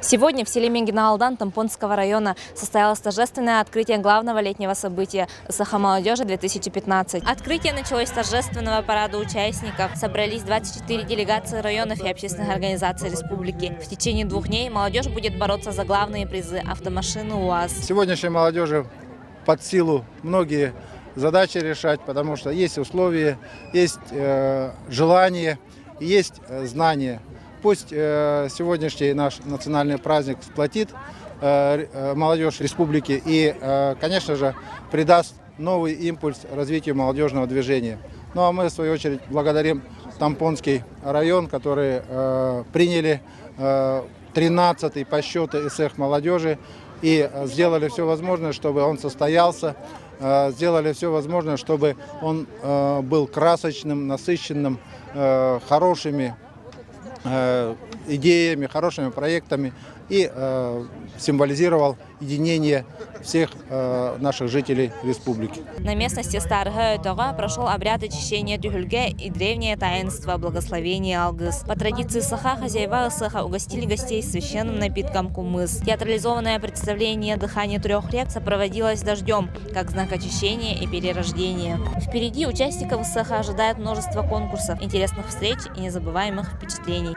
Сегодня в селе Менгиналдан Тампонского района состоялось торжественное открытие главного летнего события СХ «Молодежи-2015». Открытие началось с торжественного парада участников. Собрались 24 делегации районов и общественных организаций республики. В течение 2 дней молодежь будет бороться за главные призы – автомашины УАЗ. Сегодняшней молодежи под силу многие задачи решать, потому что есть условия, есть желание, есть знания. Пусть сегодняшний наш национальный праздник сплотит молодежь республики и, конечно же, придаст новый импульс развитию молодежного движения. Ну а мы, в свою очередь, благодарим Тампонский район, которые приняли 13-й по счету СХ молодежи и сделали все возможное, чтобы он состоялся, сделали все возможное, чтобы он был красочным, насыщенным, хорошими идеями, хорошими проектами и символизировал единение всех наших жителей республики. На местности Старого Тога прошел обряд очищения Тюхюльге и древнее таинство благословения Алгыс. По традиции Саха хозяева Саха угостили гостей священным напитком кумыс. Театрализованное представление «Дыхание 3 рек» сопроводилось дождем, как знак очищения и перерождения. Впереди участников Саха ожидает множество конкурсов, интересных встреч и незабываемых впечатлений.